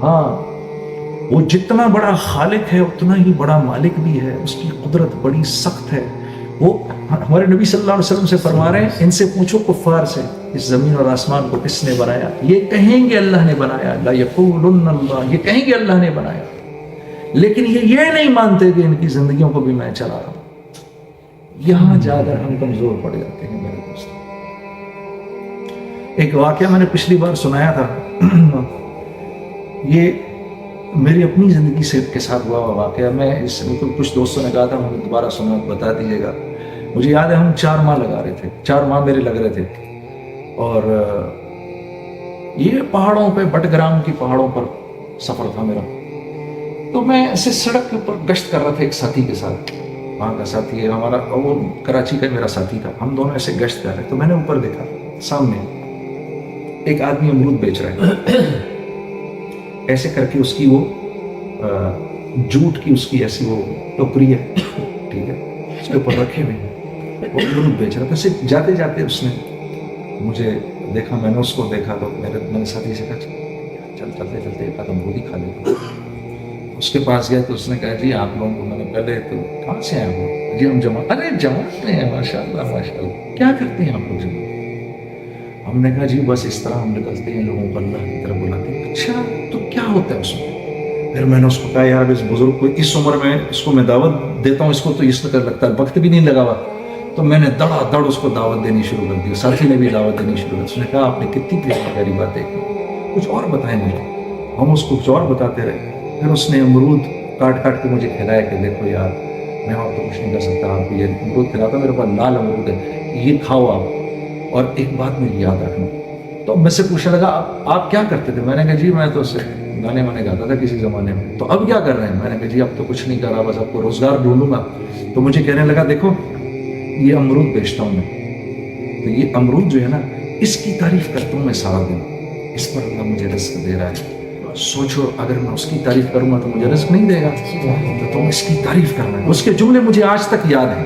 ہاں وہ جتنا بڑا خالق ہے اتنا ہی بڑا مالک بھی ہے، اس کی قدرت بڑی سخت ہے. وہ ہمارے نبی صلی اللہ علیہ وسلم سے فرما رہے ہیں ان سے پوچھو کفار سے اس زمین اور آسمان کو کس نے بنایا، یہ کہیں گے اللہ نے بنایا. لا یقولن اللہ، یہ کہیں گے اللہ نے بنایا، لیکن یہ نہیں مانتے کہ ان کی زندگیوں کو بھی میں چلا رہا ہوں. یہاں جا کر ہم کمزور پڑ جاتے ہیں میرے دوست. ایک واقعہ میں نے پچھلی بار سنایا تھا، یہ میری اپنی زندگی سے کے ساتھ ہوا واقعہ. میں اس کچھ دوستوں نے کہا تھا ہمیں دوبارہ سنا بتا دیجیے گا. مجھے یاد ہے ہم 4 ماہ لگا رہے تھے، 4 ماہ میرے لگ رہے تھے، اور یہ پہاڑوں پہ بٹگرام کی پہاڑوں پر سفر تھا میرا. تو میں ایسے سڑک کے اوپر گشت کر رہا تھا ایک ساتھی کے ساتھ. وہاں کا ساتھی ہے ہمارا، وہ کراچی کا میرا ساتھی تھا. ہم دونوں ایسے گشت کر رہے. تو میں نے اوپر دیکھا سامنے ایک آدمی امرود بیچ رہا ہے، ایسے کر کے اس کی وہ جوٹ کی اس کی ایسی وہ ٹوکری ہے، ٹھیک ہے، اس کے اوپر رکھے ہوئے ہیں، وہ امرود بیچ رہا تھا. صرف جاتے جاتے اس نے مجھے دیکھا، میں نے اس کو دیکھا. تو میرے ساتھی سے کہا چلتے چلتے ایک آدھ امرود ہی کھا لیتے. اس کے پاس گیا تو اس نے کہا جی آپ لوگوں کو، میں نے پہلے تو کہاں سے آئے ہو؟ جی ہم جماعت میں ہیں. ماشاء اللہ ماشاء اللہ. کیا کرتے ہیں آپ لوگ جماعت؟ ہم نے کہا جی بس اس طرح ہم نکلتے ہیں، لوگوں کو اللہ کی طرف بلاتے ہیں. اچھا تو کیا ہوتا ہے اس میں؟ پھر میں نے اس کو کہا یار اس بزرگ کو اس عمر میں اس کو میں دعوت دیتا ہوں، اس کو تو اس طرح لگتا ہے وقت بھی نہیں لگا ہوا. تو میں نے دڑا دڑ اس کو دعوت دینی شروع کر دی. ساتھی نے بھی دعوت دینی شروع کر دی. اس نے کہا آپ نے کتنی پیاری باتیں کی، کچھ اور بتائیں مجھے. ہم اس کو کچھ اور بتاتے رہے. پھر اس نے امرود کاٹ کاٹ کے مجھے کھلایا کہ دیکھو یار میں اور تو کچھ نہیں کر سکتا، آپ کو یہ امرود کھلاتا، میرے پاس لال امرود ہے، یہ کھاؤ آپ، اور ایک بات مجھے یاد رکھنا. تو مجھ سے پوچھنے لگا آپ کیا کرتے تھے؟ میں نے کہا جی میں تو گانے وانے گاتا تھا کسی زمانے میں. تو اب کیا کر رہے ہیں؟ میں نے کہا جی اب تو کچھ نہیں کر رہا، بس آپ کو روزگار ڈھونڈوں گا. تو مجھے کہنے لگا دیکھو یہ امرود بیچتا ہوں میں، تو یہ امرود جو ہے نا اس کی تعریف کرتا ہوں میں سارا دن، اس پر اللہ مجھے رزق دے رہا ہے. سوچو اگر میں اس کی تعریف کروں گا تو مجھے رزق نہیں دے گا، تو تم اس کی تعریف کرنا. اس کے جملے مجھے آج تک یاد ہیں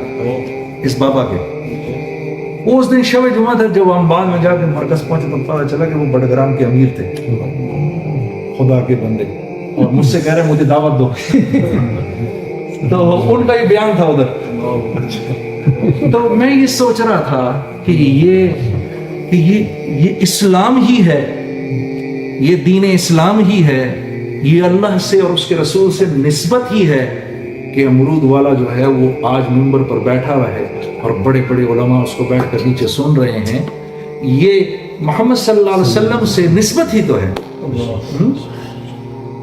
اس بابا کے. اس دن شب جمعہ تھا، جب ہم بعد میں جا کے مرکز پہنچے تو پتہ چلا کہ وہ بڑگرام کے امیر تھے، خدا کے بندے، اور مجھ سے کہہ رہے مجھے دعوت دو. تو ان کا یہ بیان تھا ادھر. تو میں یہ سوچ رہا تھا کہ یہ اسلام ہی ہے، یہ دین اسلام ہی ہے، یہ اللہ سے اور اس کے رسول سے نسبت ہی ہے کہ امرود والا جو ہے وہ آج منبر پر بیٹھا ہوا ہے اور بڑے بڑے علماء اس کو بیٹھ کر نیچے سن رہے ہیں. یہ محمد صلی اللہ علیہ وسلم سے نسبت ہی تو ہے.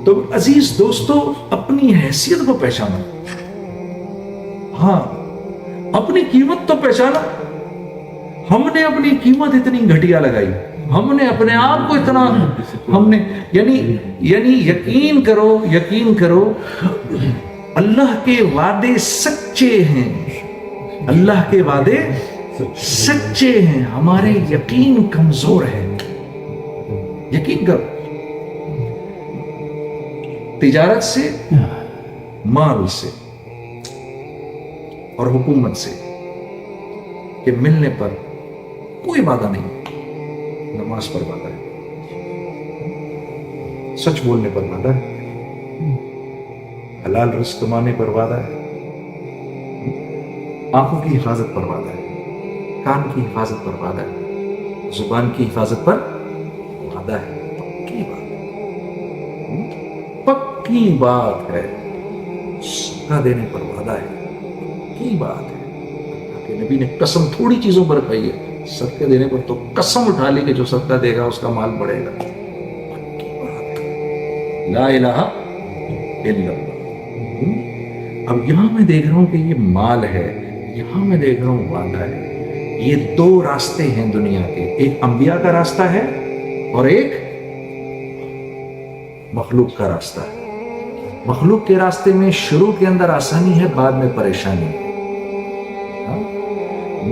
تو عزیز دوستو اپنی حیثیت کو پہچانا، ہاں اپنی قیمت تو پہچانا. ہم نے اپنی قیمت اتنی گھٹیا لگائی، ہم نے اپنے آپ کو اتنا ہم نے یعنی یقین کرو اللہ کے وعدے سچے ہیں، اللہ کے وعدے سچے ہیں، ہمارے یقین کمزور ہے. یقین کرو تجارت سے، مال سے اور حکومت سے کہ ملنے پر کوئی وعدہ نہیں. نماز پر وعدہ ہے، سچ بولنے پر وعدہ ہے، حلال رزق کمانے پر وعدہ ہے، آنکھوں کی حفاظت پر وعدہ ہے، کان کی حفاظت پر وعدہ ہے، زبان کی حفاظت پر وعدہ ہے. پکی بات ہے. صدقہ دینے پر وعدہ ہے، پکی بات ہے. کہ نبی نے قسم تھوڑی چیزوں پر کھائی ہے، صدقے دینے پر تو قسم اٹھا لی کہ جو صدقہ دے گا اس کا مال بڑھے گا. لا الہ الا اللہ. اب یہاں میں دیکھ رہا ہوں کہ یہ مال ہے، یہاں میں دیکھ رہا ہوں وعدہ ہے. یہ 2 راستے ہیں دنیا کے، ایک انبیاء کا راستہ ہے اور ایک مخلوق کا راستہ ہے. مخلوق کے راستے میں شروع کے اندر آسانی ہے، بعد میں پریشانی.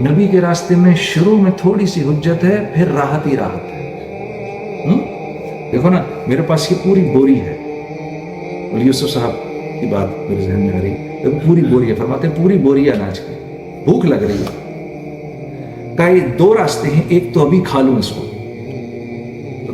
نبی کے راستے میں شروع میں تھوڑی سی حجت ہے، پھر راحت ہی راحت ہے. دیکھو نا میرے پاس یہ پوری بوری ہے، ولی یوسف صاحب کی بات میرے ذہن میں آ رہی ہے. دیکھو پوری بوری ہے، فرماتے ہیں پوری بوری اناج کی، بھوک لگ رہی ہے. کہ 2 راستے ہیں، ایک تو ابھی کھا لوں اس کو، تو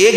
1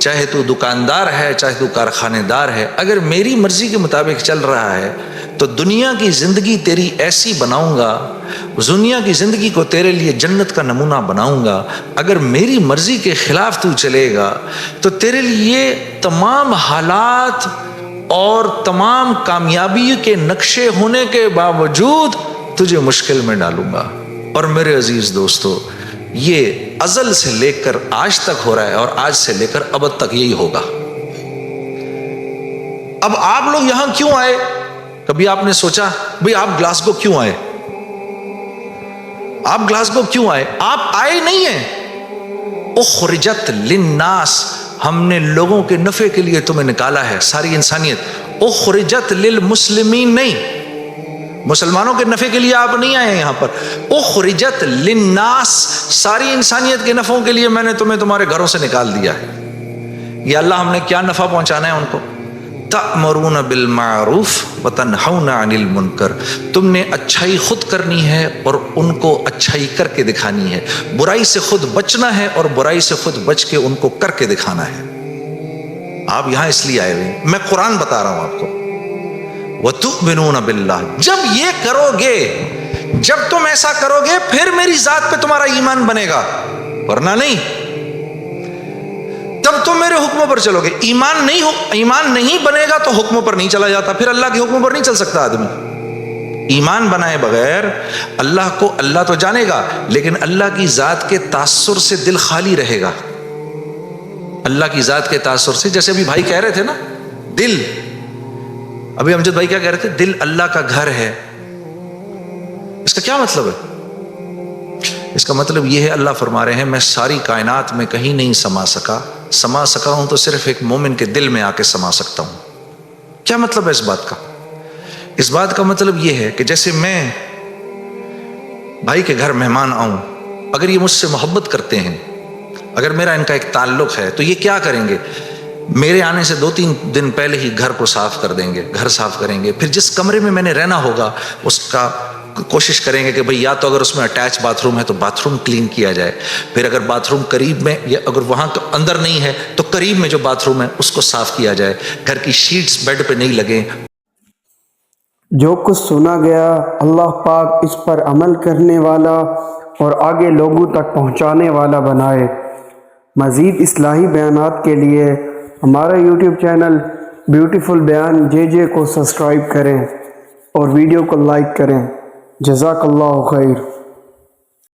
چاہے تو دکاندار ہے چاہے تو کارخانے دار ہے، اگر میری مرضی کے مطابق چل رہا ہے تو دنیا کی زندگی تیری ایسی بناؤں گا، دنیا کی زندگی کو تیرے لیے جنت کا نمونہ بناؤں گا۔ اگر میری مرضی کے خلاف تو چلے گا تو تیرے لیے تمام حالات اور تمام کامیابی کے نقشے ہونے کے باوجود تجھے مشکل میں ڈالوں گا۔ اور میرے عزیز دوستو، یہ ازل سے لے کر آج تک ہو رہا ہے اور آج سے لے کر ابد تک یہی ہوگا۔ اب آپ لوگ یہاں کیوں آئے؟ کبھی آپ نے سوچا بھئی آپ گلاسگو کیوں آئے؟ آپ گلاسگو کیوں آئے؟ آپ آئے نہیں ہیں، اخرجت للناس، ہم نے لوگوں کے نفع کے لیے تمہیں نکالا ہے، ساری انسانیت۔ اخرجت للمسلمین نہیں، مسلمانوں کے نفع کے لیے آپ نہیں آئے یہاں پر، اخرجت للناس، ساری انسانیت کے نفعوں کے لیے میں نے تمہیں تمہارے گھروں سے نکال دیا ہے۔ یا اللہ ہم نے کیا نفع پہنچانا ہے ان کو؟ تأمرون بالمعروف وتنہون عن المنکر، تم نے اچھائی خود کرنی ہے اور ان کو اچھائی کر کے دکھانی ہے، برائی سے خود بچنا ہے اور برائی سے خود بچ کے ان کو کر کے دکھانا ہے۔ آپ یہاں اس لیے آئے ہوئے ہیں، میں قرآن بتا رہا ہوں آپ کو۔ وَتُؤْمِنُونَ بِاللَّهِ، جب یہ کرو گے، جب تم ایسا کرو گے پھر میری ذات پہ تمہارا ایمان بنے گا، ورنہ نہیں۔ تب تم میرے حکموں پر چلو گے۔ ایمان نہیں بنے گا تو حکموں پر نہیں چلا جاتا، پھر اللہ کے حکموں پر نہیں چل سکتا آدمی۔ ایمان بنائے بغیر اللہ کو اللہ تو جانے گا، لیکن اللہ کی ذات کے تاثر سے دل خالی رہے گا۔ اللہ کی ذات کے تاثر سے، جیسے ابھی بھائی کہہ رہے تھے نا، دل، ابھی امجد بھائی کیا کہہ رہے تھے؟ دل اللہ کا گھر ہے۔ اس کا کیا مطلب ہے؟ اس کا مطلب یہ ہے، اللہ فرما رہے ہیں میں ساری کائنات میں کہیں نہیں سما سکا ہوں تو صرف ایک مومن کے دل میں آ کے سما سکتا ہوں۔ کیا مطلب ہے اس بات کا؟ اس بات کا مطلب یہ ہے کہ جیسے میں بھائی کے گھر مہمان آؤں، اگر یہ مجھ سے محبت کرتے ہیں، اگر میرا ان کا ایک تعلق ہے، تو یہ کیا کریں گے؟ میرے آنے سے 2-3 دن پہلے ہی گھر کو صاف کر دیں گے، گھر صاف کریں گے، پھر جس کمرے میں میں نے رہنا ہوگا اس کا کوشش کریں گے کہ بھئی یا تو اگر اس میں اٹیچ باتھ روم ہے تو باتھ روم کلین کیا جائے، پھر اگر باتھ روم قریب میں یا اگر وہاں اندر نہیں ہے تو قریب میں جو باتھ روم ہے اس کو صاف کیا جائے، گھر کی شیٹس بیڈ پہ نہیں لگیں۔ جو کچھ سنا گیا اللہ پاک اس پر عمل کرنے والا اور آگے لوگوں تک پہنچانے والا بنائے۔ مزید اصلاحی بیانات کے لیے ہمارا یوٹیوب چینل بیوٹیفل بیان JJ کو سبسکرائب کریں اور ویڈیو کو لائک کریں۔ جزاک اللہ خیر۔